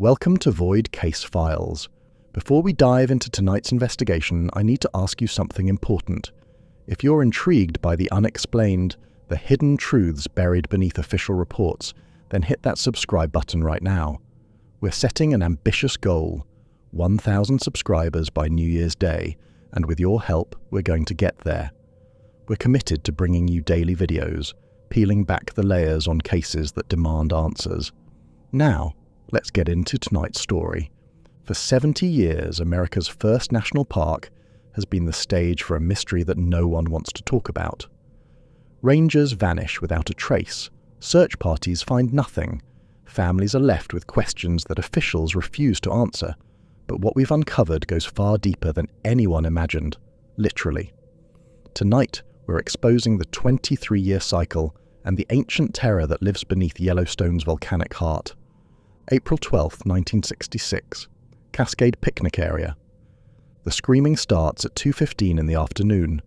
Welcome to Void Case Files. Before we dive into tonight's investigation, I need to ask you something important. If you're intrigued by the unexplained, the hidden truths buried beneath official reports, then hit that subscribe button right now. We're setting an ambitious goal, 1,000 subscribers by New Year's Day, and with your help, we're going to get there. We're committed to bringing you daily videos, peeling back the layers on cases that demand answers. Now, let's get into tonight's story. For 70 years, America's first national park has been the stage for a mystery that no one wants to talk about. Rangers vanish without a trace. Search parties find nothing. Families are left with questions that officials refuse to answer. But what we've uncovered goes far deeper than anyone imagined, literally. Tonight, we're exposing the 23-year cycle and the ancient terror that lives beneath Yellowstone's volcanic heart. April 12, 1966, Cascade Picnic Area. The screaming starts at 2:15 in the afternoon.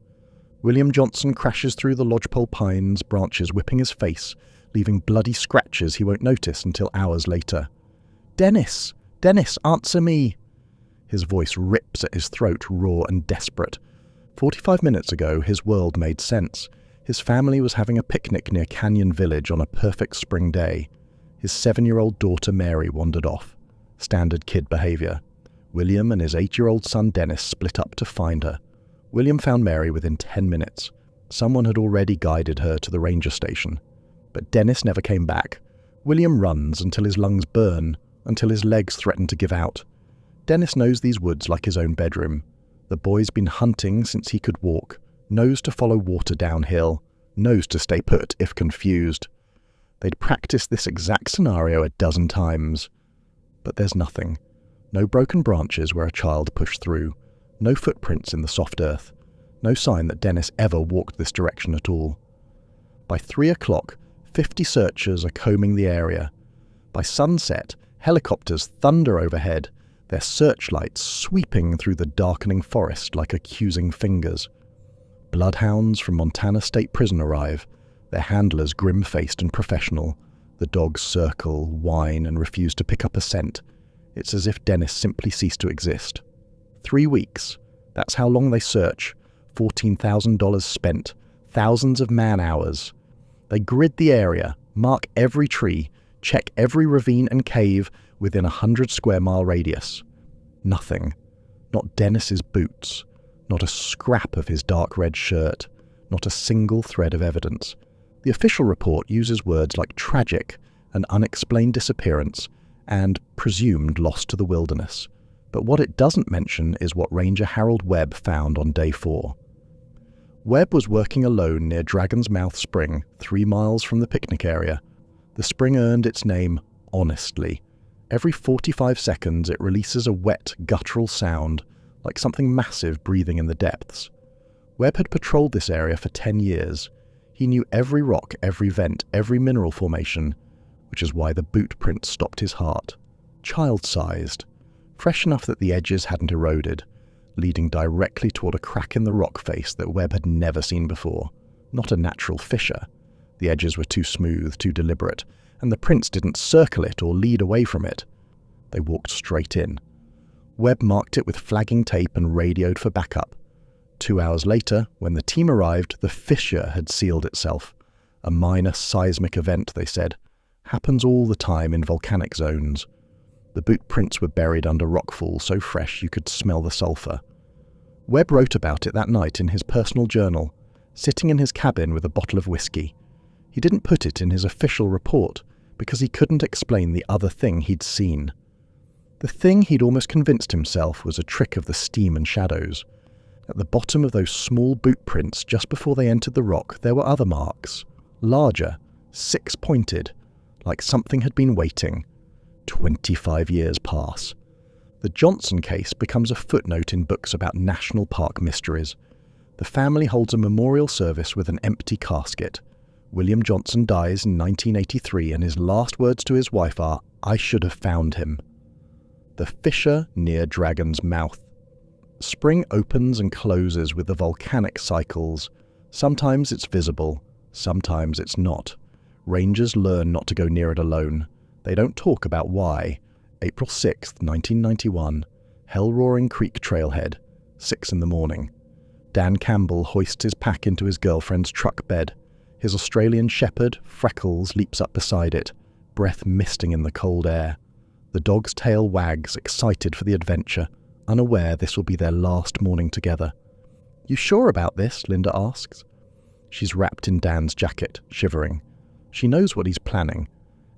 William Johnson crashes through the lodgepole pines, branches whipping his face, leaving bloody scratches he won't notice until hours later. "Dennis! Dennis, answer me!" His voice rips at his throat, raw and desperate. 45 minutes ago, his world made sense. His family was having a picnic near Canyon Village on a perfect spring day. His 7-year-old daughter Mary wandered off. Standard kid behavior. William and his 8-year-old son Dennis split up to find her. William found Mary within 10 minutes. Someone had already guided her to the ranger station. But Dennis never came back. William runs until his lungs burn, until his legs threaten to give out. Dennis knows these woods like his own bedroom. The boy's been hunting since he could walk, knows to follow water downhill, knows to stay put if confused. They'd practiced this exact scenario a dozen times. But there's nothing. No broken branches where a child pushed through. No footprints in the soft earth. No sign that Dennis ever walked this direction at all. By 3 o'clock, 50 searchers are combing the area. By sunset, helicopters thunder overhead, their searchlights sweeping through the darkening forest like accusing fingers. Bloodhounds from Montana State Prison arrive, their handlers grim-faced and professional. The dogs circle, whine, and refuse to pick up a scent. It's as if Dennis simply ceased to exist. 3 weeks. That's how long they search. $14,000 spent. Thousands of man-hours. They grid the area, mark every tree, check every ravine and cave within a 100-square-mile radius. Nothing. Not Dennis's boots. Not a scrap of his dark red shirt. Not a single thread of evidence. The official report uses words like tragic, an unexplained disappearance, and presumed lost to the wilderness. But what it doesn't mention is what Ranger Harold Webb found on day 4. Webb was working alone near Dragon's Mouth Spring, 3 miles from the picnic area. The spring earned its name honestly. Every 45 seconds it releases a wet, guttural sound, like something massive breathing in the depths. Webb had patrolled this area for 10 years. He knew every rock, every vent, every mineral formation, which is why the boot print stopped his heart. Child-sized, fresh enough that the edges hadn't eroded, leading directly toward a crack in the rock face that Webb had never seen before. Not a natural fissure. The edges were too smooth, too deliberate, and the prints didn't circle it or lead away from it. They walked straight in. Webb marked it with flagging tape and radioed for backup. 2 hours later, when the team arrived, the fissure had sealed itself. A minor seismic event, they said. Happens all the time in volcanic zones. The boot prints were buried under rockfall so fresh you could smell the sulfur. Webb wrote about it that night in his personal journal, sitting in his cabin with a bottle of whiskey. He didn't put it in his official report because he couldn't explain the other thing he'd seen. The thing he'd almost convinced himself was a trick of the steam and shadows. At the bottom of those small boot prints just before they entered the rock, there were other marks. Larger, 6-pointed, like something had been waiting. 25 years pass. The Johnson case becomes a footnote in books about national park mysteries. The family holds a memorial service with an empty casket. William Johnson dies in 1983 and his last words to his wife are, "I should have found him." The fissure near Dragon's Mouth. Spring opens and closes with the volcanic cycles. Sometimes it's visible, sometimes it's not. Rangers learn not to go near it alone. They don't talk about why. April 6th, 1991, Hellroaring Creek trailhead, 6 in the morning. Dan Campbell hoists his pack into his girlfriend's truck bed. His Australian shepherd, Freckles, leaps up beside it, breath misting in the cold air. The dog's tail wags, excited for the adventure, unaware this will be their last morning together. "You sure about this?" Linda asks. She's wrapped in Dan's jacket, shivering. She knows what he's planning.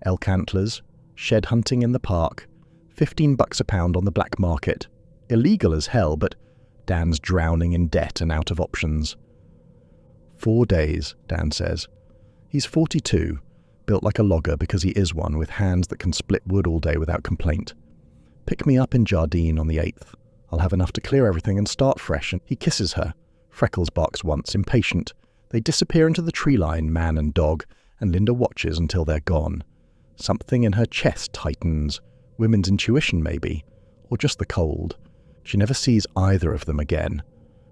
Elk antlers, shed hunting in the park, $15 a pound on the black market. Illegal as hell, but Dan's drowning in debt and out of options. 4 days, Dan says. He's 42, built like a logger because he is one, with hands that can split wood all day without complaint. "Pick me up in Jardine on the 8th. I'll have enough to clear everything and start fresh." And he kisses her. Freckles barks once, impatient. They disappear into the tree line, man and dog, and Linda watches until they're gone. Something in her chest tightens. Women's intuition, maybe. Or just the cold. She never sees either of them again.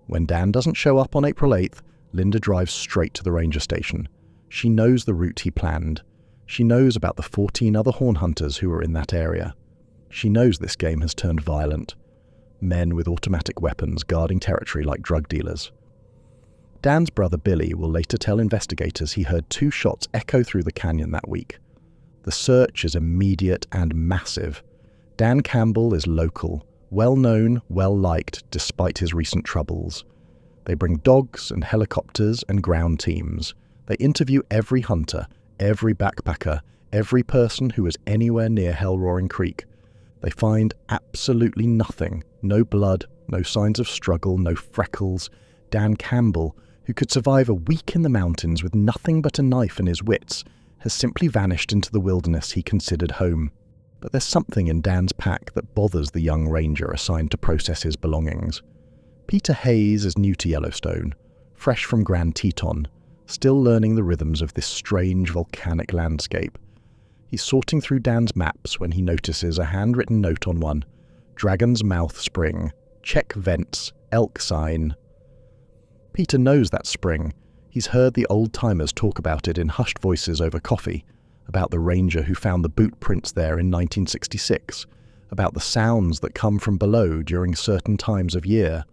When Dan doesn't show up on April 8th, Linda drives straight to the ranger station. She knows the route he planned. She knows about the 14 other horn hunters who were in that area. She knows this game has turned violent. Men with automatic weapons guarding territory like drug dealers. Dan's brother Billy will later tell investigators he heard 2 shots echo through the canyon that week. The search is immediate and massive. Dan Campbell is local, well-known, well-liked despite his recent troubles. They bring dogs and helicopters and ground teams. They interview every hunter, every backpacker, every person who was anywhere near Hellroaring Creek. They find absolutely nothing. No blood, no signs of struggle, no freckles. Dan Campbell, who could survive a week in the mountains with nothing but a knife and his wits, has simply vanished into the wilderness he considered home. But there's something in Dan's pack that bothers the young ranger assigned to process his belongings. Peter Hayes is new to Yellowstone, fresh from Grand Teton, still learning the rhythms of this strange volcanic landscape. He's sorting through Dan's maps when he notices a handwritten note on one. Dragon's Mouth Spring. Check vents. Elk sign. Peter knows that spring. He's heard the old-timers talk about it in hushed voices over coffee, about the ranger who found the boot prints there in 1966, about the sounds that come from below during certain times of year,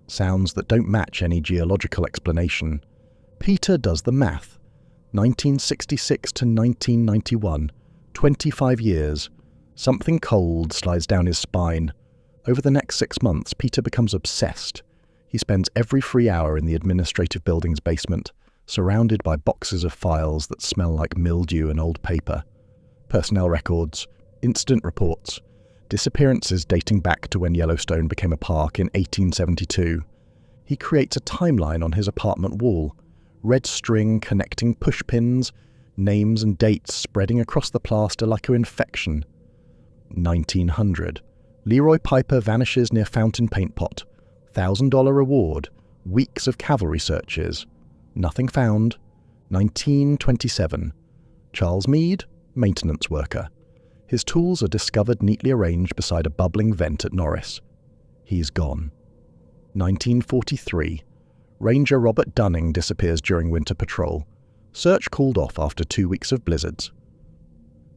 sounds that don't match any geological explanation. Peter does the math. 1966 to 1991, 25 years. Something cold slides down his spine. Over the next 6 months, Peter becomes obsessed. He spends every free hour in the administrative building's basement, surrounded by boxes of files that smell like mildew and old paper. Personnel records, incident reports, disappearances dating back to when Yellowstone became a park in 1872. He creates a timeline on his apartment wall, red string connecting pushpins, names and dates spreading across the plaster like an infection. 1900. Leroy Piper vanishes near fountain paint pot. $1,000 reward. Weeks of cavalry searches. Nothing found. 1927. Charles Meade, maintenance worker. His tools are discovered neatly arranged beside a bubbling vent at Norris. He's gone. 1943. Ranger Robert Dunning disappears during winter patrol. Search called off after 2 weeks of blizzards.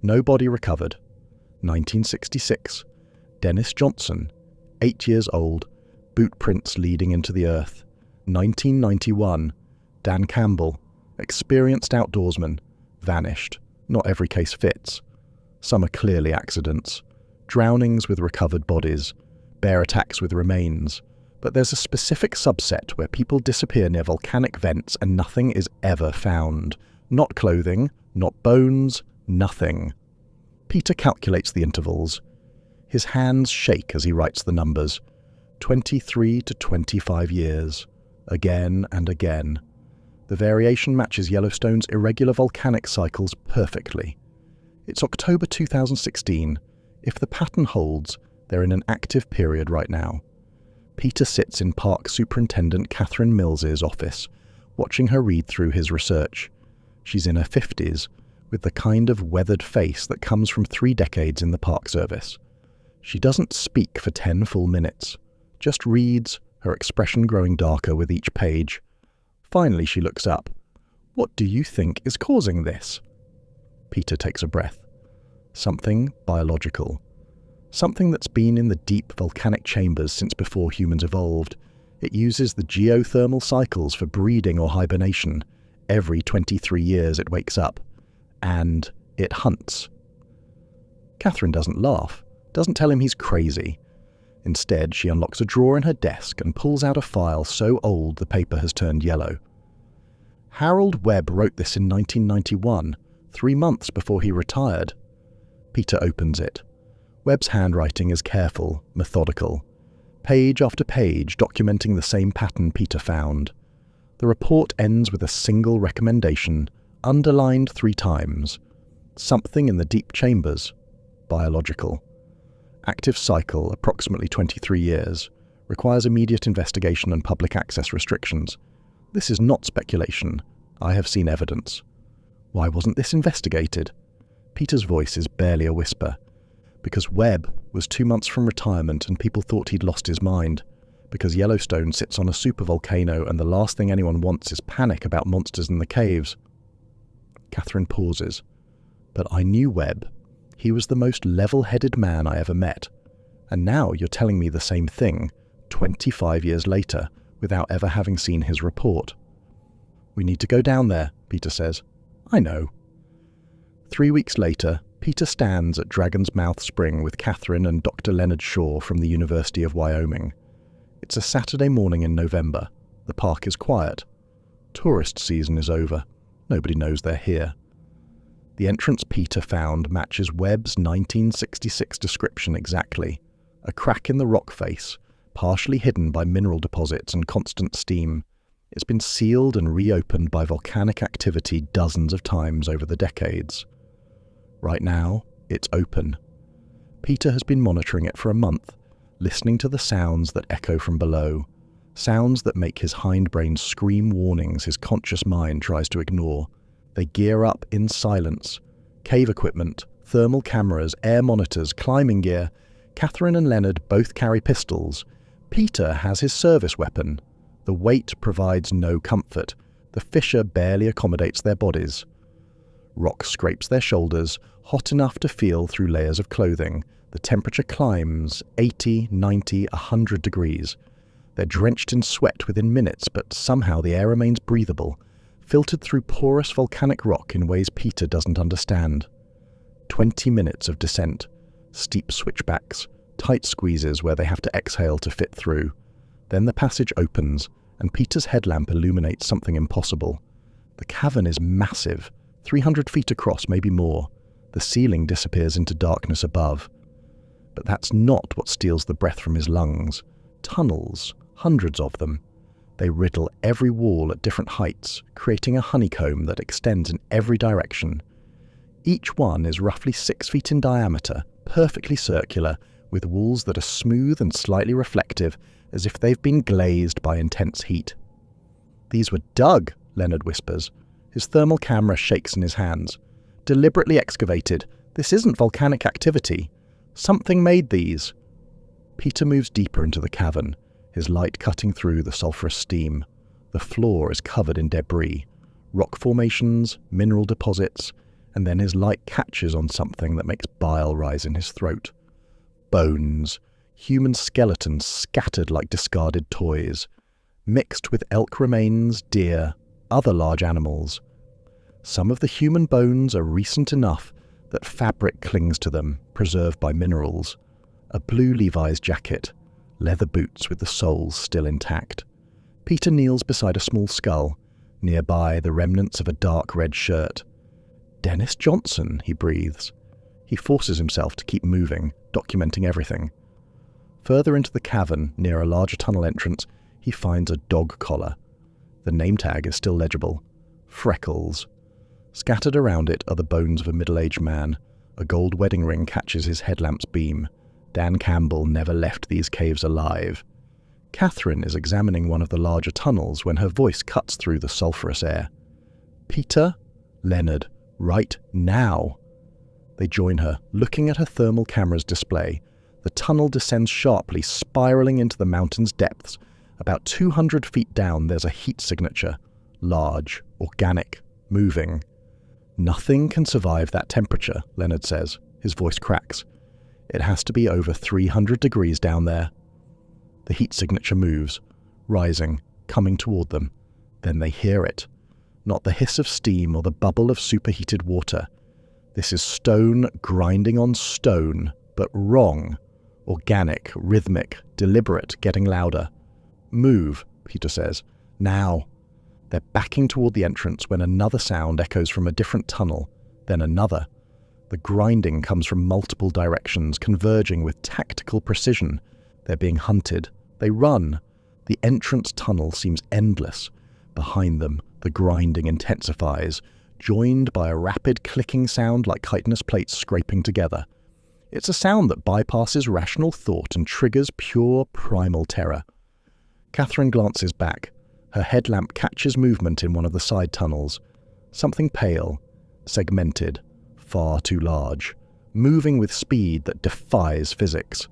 No body recovered. 1966. Dennis Johnson, 8 years old, boot prints leading into the earth. 1991. Dan Campbell, experienced outdoorsman, vanished. Not every case fits. Some are clearly accidents. Drownings with recovered bodies, bear attacks with remains. But there's a specific subset where people disappear near volcanic vents and nothing is ever found. Not clothing, not bones, nothing. Peter calculates the intervals. His hands shake as he writes the numbers. 23 to 25 years. Again and again. The variation matches Yellowstone's irregular volcanic cycles perfectly. It's October 2016. If the pattern holds, they're in an active period right now. Peter sits in Park Superintendent Catherine Mills's office, watching her read through his research. She's in her 50s, with the kind of weathered face that comes from 3 decades in the Park Service. She doesn't speak for 10 full minutes, just reads, her expression growing darker with each page. Finally, she looks up. "What do you think is causing this?" Peter takes a breath. Something biological. Something that's been in the deep volcanic chambers since before humans evolved. It uses the geothermal cycles for breeding or hibernation. Every 23 years it wakes up. And it hunts. Catherine doesn't laugh, doesn't tell him he's crazy. Instead, she unlocks a drawer in her desk and pulls out a file so old the paper has turned yellow. Harold Webb wrote this in 1991, 3 months before he retired. Peter opens it. Webb's handwriting is careful, methodical. Page after page documenting the same pattern Peter found. The report ends with a single recommendation, underlined 3 times. Something in the deep chambers. Biological. Active cycle, approximately 23 years. Requires immediate investigation and public access restrictions. This is not speculation. I have seen evidence. Why wasn't this investigated? Peter's voice is barely a whisper. Because Webb was 2 months from retirement and people thought he'd lost his mind. Because Yellowstone sits on a supervolcano and the last thing anyone wants is panic about monsters in the caves. Catherine pauses. But I knew Webb. He was the most level-headed man I ever met. And now you're telling me the same thing, 25 years later, without ever having seen his report. We need to go down there, Peter says. I know. 3 weeks later, Peter stands at Dragon's Mouth Spring with Catherine and Dr. Leonard Shaw from the University of Wyoming. It's a Saturday morning in November. The park is quiet. Tourist season is over. Nobody knows they're here. The entrance Peter found matches Webb's 1966 description exactly. A crack in the rock face, partially hidden by mineral deposits and constant steam. It's been sealed and reopened by volcanic activity dozens of times over the decades. Right now, it's open. Peter has been monitoring it for a month, listening to the sounds that echo from below, sounds that make his hindbrain scream warnings his conscious mind tries to ignore. They gear up in silence. Cave equipment, thermal cameras, air monitors, climbing gear. Catherine and Leonard both carry pistols. Peter has his service weapon. The weight provides no comfort. The fissure barely accommodates their bodies. Rock scrapes their shoulders, hot enough to feel through layers of clothing. The temperature climbs 80, 90, 100 degrees. They're drenched in sweat within minutes, but somehow the air remains breathable, filtered through porous volcanic rock in ways Peter doesn't understand. 20 minutes of descent, steep switchbacks, tight squeezes where they have to exhale to fit through. Then the passage opens, and Peter's headlamp illuminates something impossible. The cavern is massive, 300 feet across, maybe more. The ceiling disappears into darkness above. But that's not what steals the breath from his lungs. Tunnels, hundreds of them. They riddle every wall at different heights, creating a honeycomb that extends in every direction. Each one is roughly 6 feet in diameter, perfectly circular, with walls that are smooth and slightly reflective, as if they've been glazed by intense heat. "These were dug," Leonard whispers. His thermal camera shakes in his hands. "Deliberately excavated. This isn't volcanic activity. Something made these." Peter moves deeper into the cavern, his light cutting through the sulphurous steam. The floor is covered in debris, rock formations, mineral deposits, and then his light catches on something that makes bile rise in his throat. Bones, human skeletons scattered like discarded toys, mixed with elk remains, deer, other large animals. Some of the human bones are recent enough that fabric clings to them, preserved by minerals. A blue Levi's jacket, leather boots with the soles still intact. Peter kneels beside a small skull, nearby the remnants of a dark red shirt. "Dennis Johnson," he breathes. He forces himself to keep moving, documenting everything. Further into the cavern, near a larger tunnel entrance, he finds a dog collar. The name tag is still legible. Freckles. Scattered around it are the bones of a middle-aged man. A gold wedding ring catches his headlamp's beam. Dan Campbell never left these caves alive. Catherine is examining one of the larger tunnels when her voice cuts through the sulphurous air. "Peter? Leonard, right now." They join her, looking at her thermal camera's display. The tunnel descends sharply, spiraling into the mountain's depths. About 200 feet down, there's a heat signature. Large, organic, moving. "Nothing can survive that temperature," Leonard says. His voice cracks. It has to be over 300 degrees down there. The heat signature moves, rising, coming toward them. Then they hear it. Not the hiss of steam or the bubble of superheated water. This is stone grinding on stone, but wrong. Organic, rhythmic, deliberate, getting louder. Move, Peter says. Now. They're backing toward the entrance when another sound echoes from a different tunnel, then another. The grinding comes from multiple directions, converging with tactical precision. They're being hunted. They run. The entrance tunnel seems endless. Behind them, the grinding intensifies, joined by a rapid clicking sound like chitinous plates scraping together. It's a sound that bypasses rational thought and triggers pure primal terror. Catherine glances back. Her headlamp catches movement in one of the side tunnels. Something pale, segmented, far too large, moving with speed that defies physics.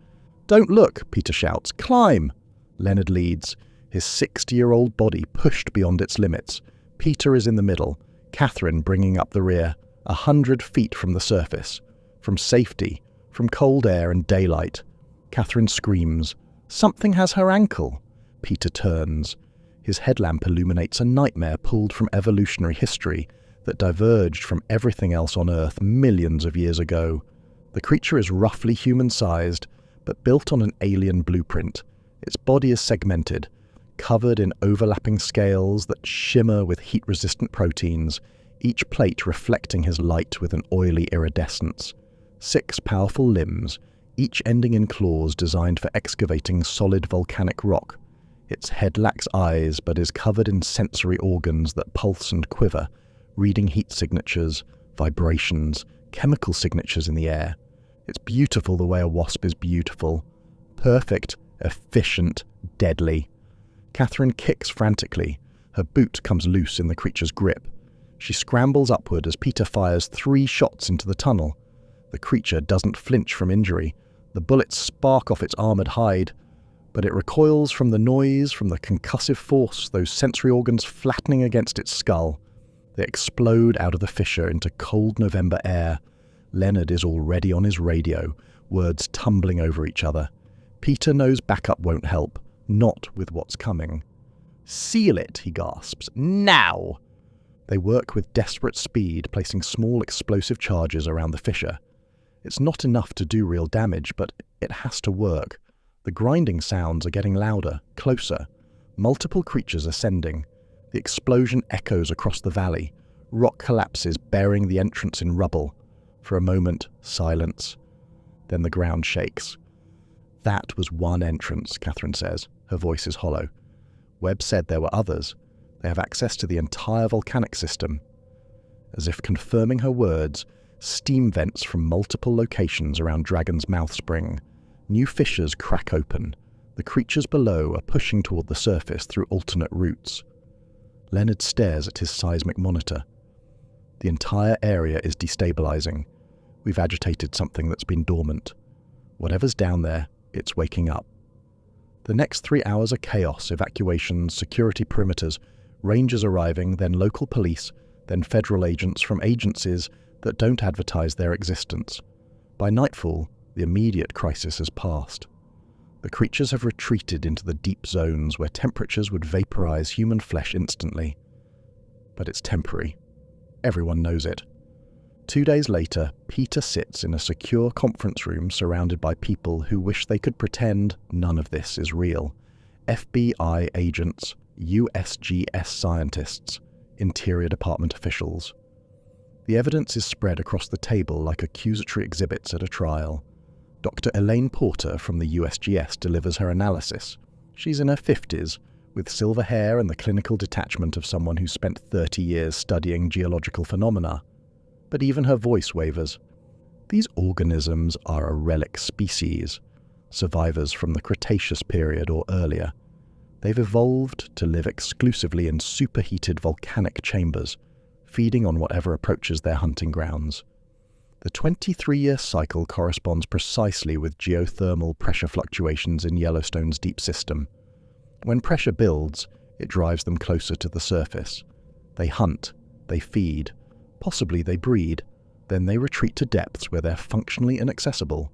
"Don't look," Peter shouts. "Climb!" Leonard leads, his 60-year-old body pushed beyond its limits. Peter is in the middle, Catherine bringing up the rear, 100 feet from the surface. From safety, from cold air and daylight. Catherine screams. Something has her ankle. Peter turns. His headlamp illuminates a nightmare pulled from evolutionary history that diverged from everything else on Earth millions of years ago. The creature is roughly human-sized, but built on an alien blueprint. Its body is segmented, covered in overlapping scales that shimmer with heat-resistant proteins, each plate reflecting his light with an oily iridescence. 6 powerful limbs, each ending in claws designed for excavating solid volcanic rock. Its head lacks eyes, but is covered in sensory organs that pulse and quiver, reading heat signatures, vibrations, chemical signatures in the air. It's beautiful the way a wasp is beautiful. Perfect, efficient, deadly. Catherine kicks frantically. Her boot comes loose in the creature's grip. She scrambles upward as Peter fires 3 shots into the tunnel. The creature doesn't flinch from injury. The bullets spark off its armored hide, but it recoils from the noise, from the concussive force, those sensory organs flattening against its skull. They explode out of the fissure into cold November air. Leonard is already on his radio, words tumbling over each other. Peter knows backup won't help, not with what's coming. "Seal it," he gasps. "Now!" They work with desperate speed, placing small explosive charges around the fissure. It's not enough to do real damage, but it has to work. The grinding sounds are getting louder, closer. Multiple creatures ascending. The explosion echoes across the valley. Rock collapses, burying the entrance in rubble. For a moment, silence. Then the ground shakes. "That was one entrance," Catherine says. Her voice is hollow. "Webb said there were others. They have access to the entire volcanic system." As if confirming her words, steam vents from multiple locations around Dragon's mouth spring. New fissures crack open. The creatures below are pushing toward the surface through alternate routes. Leonard stares at his seismic monitor. The entire area is destabilizing. We've agitated something that's been dormant. Whatever's down there, it's waking up. The next 3 hours are chaos, evacuations, security perimeters, rangers arriving, then local police, then federal agents from agencies that don't advertise their existence. By nightfall, the immediate crisis has passed. The creatures have retreated into the deep zones where temperatures would vaporize human flesh instantly. But it's temporary. Everyone knows it. 2 days later, Peter sits in a secure conference room surrounded by people who wish they could pretend none of this is real. FBI agents, USGS scientists, Interior Department officials. The evidence is spread across the table like accusatory exhibits at a trial. Dr. Elaine Porter from the USGS delivers her analysis. She's in her 50s, with silver hair and the clinical detachment of someone who spent 30 years studying geological phenomena. But even her voice wavers. These organisms are a relic species, survivors from the Cretaceous period or earlier. They've evolved to live exclusively in superheated volcanic chambers, feeding on whatever approaches their hunting grounds. The 23-year cycle corresponds precisely with geothermal pressure fluctuations in Yellowstone's deep system. When pressure builds, it drives them closer to the surface. They hunt, they feed, possibly they breed, then they retreat to depths where they're functionally inaccessible.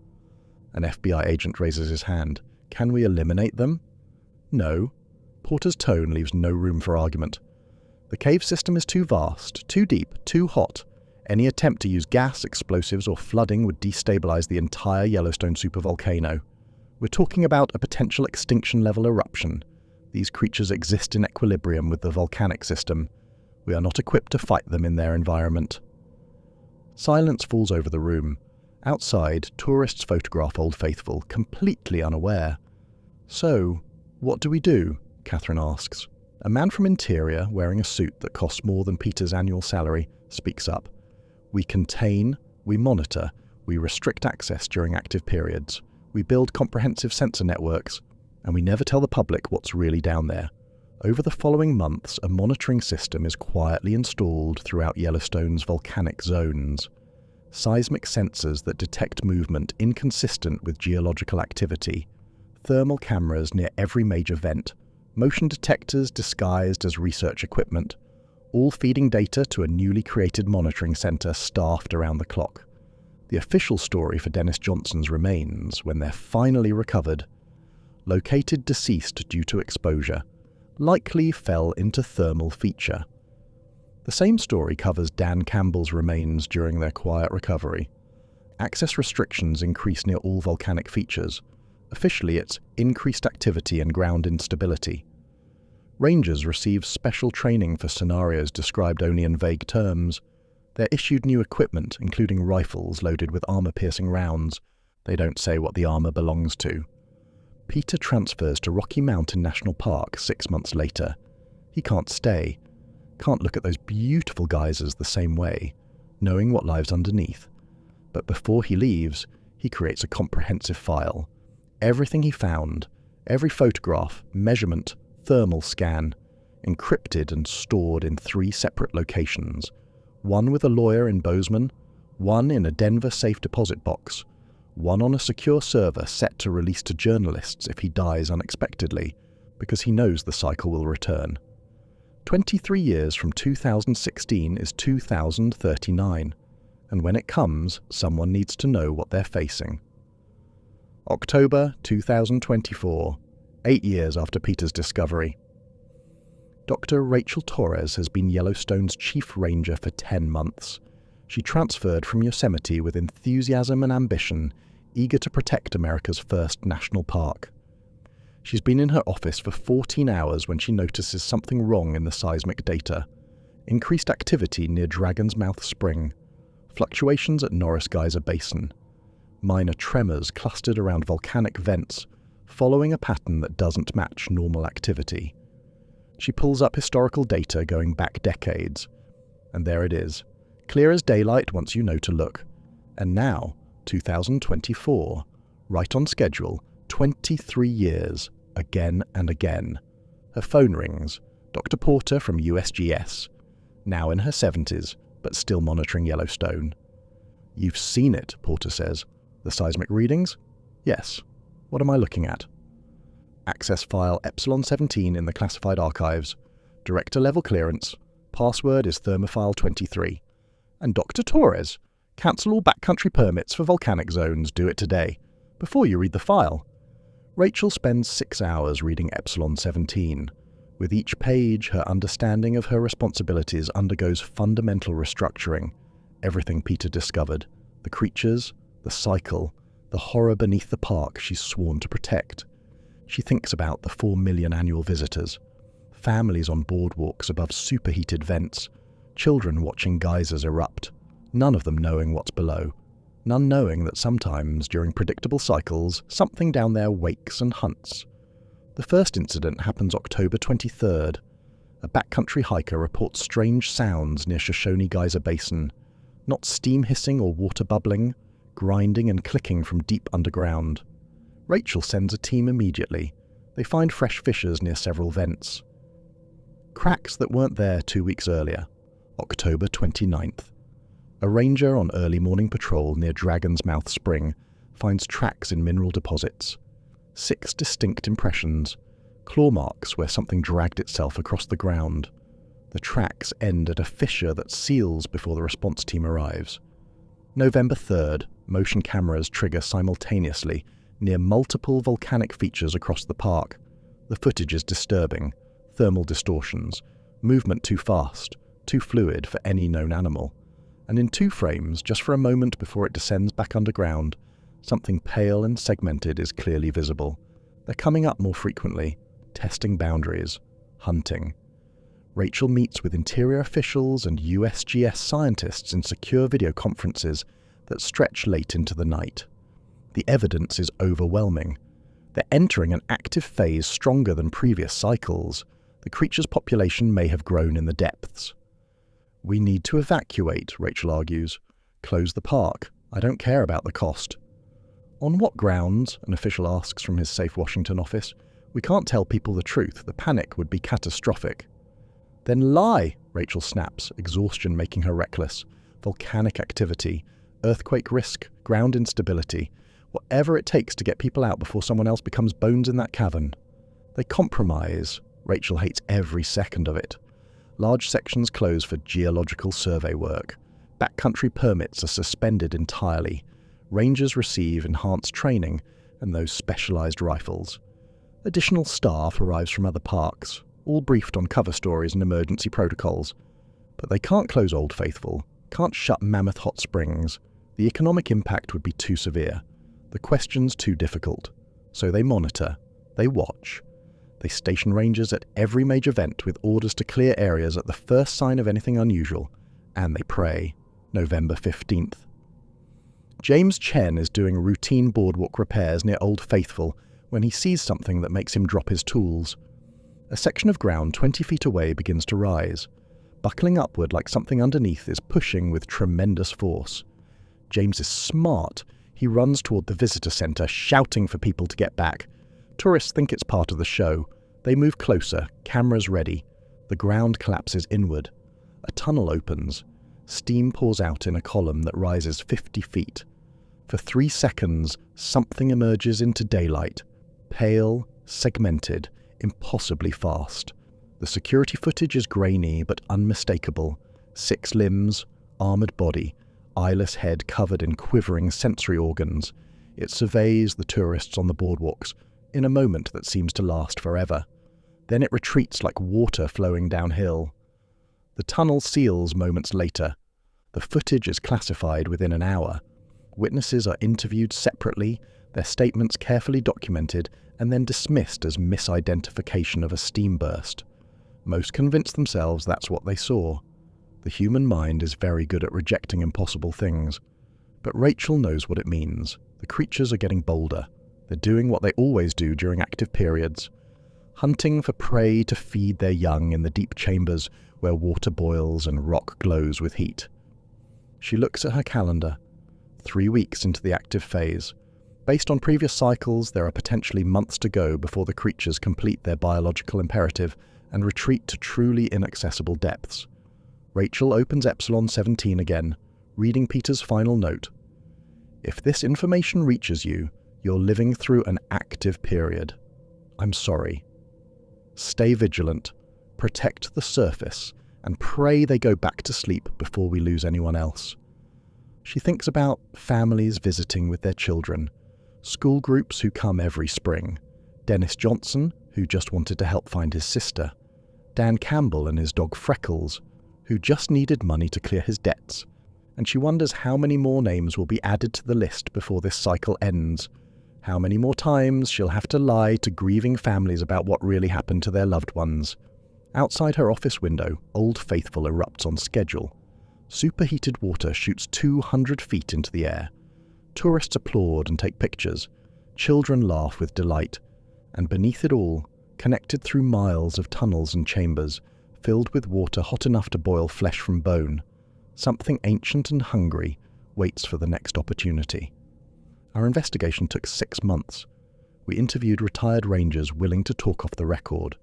An FBI agent raises his hand. Can we eliminate them? No. Porter's tone leaves no room for argument. The cave system is too vast, too deep, too hot. Any attempt to use gas, explosives, or flooding would destabilize the entire Yellowstone supervolcano. We're talking about a potential extinction-level eruption. These creatures exist in equilibrium with the volcanic system. We are not equipped to fight them in their environment. Silence falls over the room. Outside, tourists photograph Old Faithful, completely unaware. So, what do we do? Catherine asks. A man from Interior, wearing a suit that costs more than Peter's annual salary, speaks up. We contain, we monitor, we restrict access during active periods. We build comprehensive sensor networks, and we never tell the public what's really down there. Over the following months, a monitoring system is quietly installed throughout Yellowstone's volcanic zones. Seismic sensors that detect movement inconsistent with geological activity, thermal cameras near every major vent, motion detectors disguised as research equipment, all feeding data to a newly created monitoring center staffed around the clock. The official story for Dennis Johnson's remains, when they're finally recovered, located deceased due to exposure, likely fell into thermal feature. The same story covers Dan Campbell's remains during their quiet recovery. Access restrictions increase near all volcanic features. Officially, it's increased activity and ground instability. Rangers receive special training for scenarios described only in vague terms. They're issued new equipment, including rifles loaded with armor-piercing rounds. They don't say what the armor belongs to. Peter transfers to Rocky Mountain National Park 6 months later. He can't stay. Can't look at those beautiful geysers the same way, knowing what lies underneath. But before he leaves, he creates a comprehensive file. Everything he found, every photograph, measurement, thermal scan, encrypted and stored in 3 separate locations, one with a lawyer in Bozeman, one in a Denver safe deposit box, one on a secure server set to release to journalists if he dies unexpectedly, because he knows the cycle will return. 23 years from 2016 is 2039, and when it comes, someone needs to know what they're facing. October 2024, 8 years after Peter's discovery. Dr. Rachel Torres has been Yellowstone's chief ranger for 10 months. She transferred from Yosemite with enthusiasm and ambition, eager to protect America's first national park. She's been in her office for 14 hours when she notices something wrong in the seismic data. Increased activity near Dragon's Mouth Spring, fluctuations at Norris Geyser Basin, minor tremors clustered around volcanic vents, following a pattern that doesn't match normal activity. She pulls up historical data going back decades, and there it is, clear as daylight once you know to look. And now, 2024, right on schedule, 23 years, again and again. Her phone rings. Dr. Porter from USGS, now in her 70s, but still monitoring Yellowstone. You've seen it, Porter says. The seismic readings? Yes. What am I looking at? Access file Epsilon 17 in the classified archives. Director level clearance. Password is thermophile 23. And Dr. Torres, cancel all backcountry permits for volcanic zones. Do it today, before you read the file. Rachel spends 6 hours reading Epsilon 17. With each page, her understanding of her responsibilities undergoes fundamental restructuring. Everything Peter discovered, the creatures, the cycle, the horror beneath the park she's sworn to protect. She thinks about the 4 million annual visitors, families on boardwalks above superheated vents, children watching geysers erupt, none of them knowing what's below, none knowing that sometimes, during predictable cycles, something down there wakes and hunts. The first incident happens October 23rd. A backcountry hiker reports strange sounds near Shoshone Geyser Basin, not steam hissing or water bubbling, grinding and clicking from deep underground. Rachel sends a team immediately. They find fresh fissures near several vents. Cracks that weren't there 2 weeks earlier, October 29th. A ranger on early morning patrol near Dragon's Mouth Spring finds tracks in mineral deposits. 6 distinct impressions, claw marks where something dragged itself across the ground. The tracks end at a fissure that seals before the response team arrives. November 3rd, Motion cameras trigger simultaneously near multiple volcanic features across the park. The footage is disturbing. Thermal distortions, movement too fast, too fluid for any known animal. And in 2 frames, just for a moment before it descends back underground, something pale and segmented is clearly visible. They're coming up more frequently, testing boundaries, hunting. Rachel meets with interior officials and USGS scientists in secure video conferences that stretch late into the night. The evidence is overwhelming. They're entering an active phase stronger than previous cycles. The creature's population may have grown in the depths. "We need to evacuate," Rachel argues. "Close the park. I don't care about the cost." "On what grounds?" an official asks from his safe Washington office. "We can't tell people the truth. The panic would be catastrophic." "Then lie," Rachel snaps, exhaustion making her reckless. Volcanic activity, earthquake risk, ground instability. Whatever it takes to get people out before someone else becomes bones in that cavern. They compromise. Rachel hates every second of it. Large sections close for geological survey work. Backcountry permits are suspended entirely. Rangers receive enhanced training and those specialized rifles. Additional staff arrives from other parks, all briefed on cover stories and emergency protocols. But they can't close Old Faithful, can't shut Mammoth Hot Springs. The economic impact would be too severe. The question's too difficult. So they monitor, they watch. They station rangers at every major event with orders to clear areas at the first sign of anything unusual, and they pray. November 15th. James Chen is doing routine boardwalk repairs near Old Faithful when he sees something that makes him drop his tools. A section of ground 20 feet away begins to rise. Buckling upward like something underneath is pushing with tremendous force. James is smart. He runs toward the visitor center, shouting for people to get back. Tourists think it's part of the show. They move closer, cameras ready. The ground collapses inward. A tunnel opens. Steam pours out in a column that rises 50 feet. For 3 seconds, something emerges into daylight. Pale, segmented, impossibly fast. The security footage is grainy but unmistakable. 6 limbs, armored body, eyeless head covered in quivering sensory organs. It surveys the tourists on the boardwalks in a moment that seems to last forever. Then it retreats like water flowing downhill. The tunnel seals moments later. The footage is classified within an hour. Witnesses are interviewed separately, their statements carefully documented, and then dismissed as misidentification of a steam burst. Most convince themselves that's what they saw. The human mind is very good at rejecting impossible things. But Rachel knows what it means. The creatures are getting bolder. They're doing what they always do during active periods. Hunting for prey to feed their young in the deep chambers where water boils and rock glows with heat. She looks at her calendar. 3 weeks into the active phase. Based on previous cycles, there are potentially months to go before the creatures complete their biological imperative and retreat to truly inaccessible depths. Rachel opens Epsilon 17 again, reading Peter's final note. "If this information reaches you, you're living through an active period. I'm sorry. Stay vigilant, protect the surface, and pray they go back to sleep before we lose anyone else." She thinks about families visiting with their children, school groups who come every spring, Dennis Johnson, who just wanted to help find his sister, Dan Campbell and his dog Freckles, who just needed money to clear his debts, and she wonders how many more names will be added to the list before this cycle ends, how many more times she'll have to lie to grieving families about what really happened to their loved ones. Outside her office window, Old Faithful erupts on schedule. Superheated water shoots 200 feet into the air. Tourists applaud and take pictures. Children laugh with delight. And beneath it all, connected through miles of tunnels and chambers, filled with water hot enough to boil flesh from bone, something ancient and hungry waits for the next opportunity. Our investigation took 6 months. We interviewed retired rangers willing to talk off the record.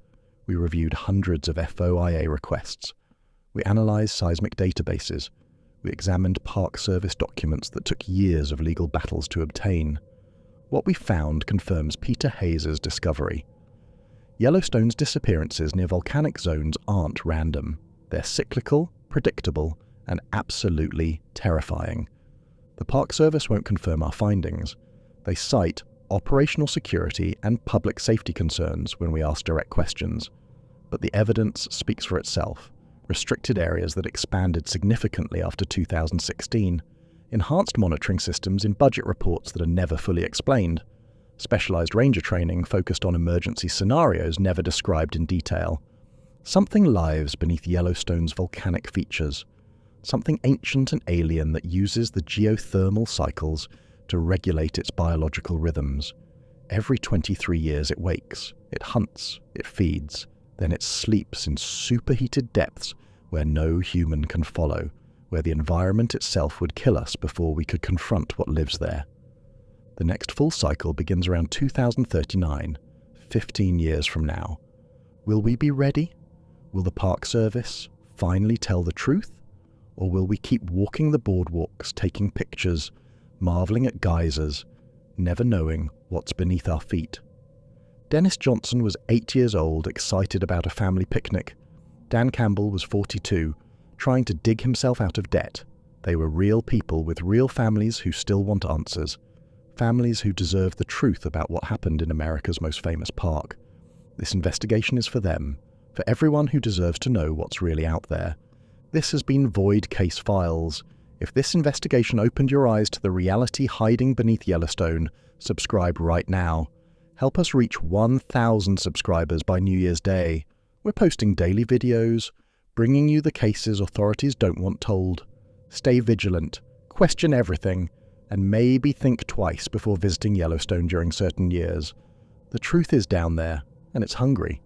We reviewed hundreds of FOIA requests. We analysed seismic databases. We examined Park Service documents that took years of legal battles to obtain. What we found confirms Peter Hayes' discovery. Yellowstone's disappearances near volcanic zones aren't random. They're cyclical, predictable, and absolutely terrifying. The Park Service won't confirm our findings. They cite operational security and public safety concerns when we ask direct questions. But the evidence speaks for itself. Restricted areas that expanded significantly after 2016, enhanced monitoring systems in budget reports that are never fully explained, specialized ranger training focused on emergency scenarios never described in detail. Something lives beneath Yellowstone's volcanic features, something ancient and alien that uses the geothermal cycles to regulate its biological rhythms. Every 23 years it wakes, it hunts, it feeds, then it sleeps in superheated depths where no human can follow, where the environment itself would kill us before we could confront what lives there. The next full cycle begins around 2039, 15 years from now. Will we be ready? Will the Park Service finally tell the truth? Or will we keep walking the boardwalks, taking pictures, marveling at geysers, never knowing what's beneath our feet? Dennis Johnson was 8 years old, excited about a family picnic. Dan Campbell was 42, trying to dig himself out of debt. They were real people with real families who still want answers. Families who deserve the truth about what happened in America's most famous park. This investigation is for them, for everyone who deserves to know what's really out there. This has been Void Case Files. If this investigation opened your eyes to the reality hiding beneath Yellowstone, subscribe right now. Help us reach 1,000 subscribers by New Year's Day. We're posting daily videos, bringing you the cases authorities don't want told. Stay vigilant, question everything, and maybe think twice before visiting Yellowstone during certain years. The truth is down there, and it's hungry.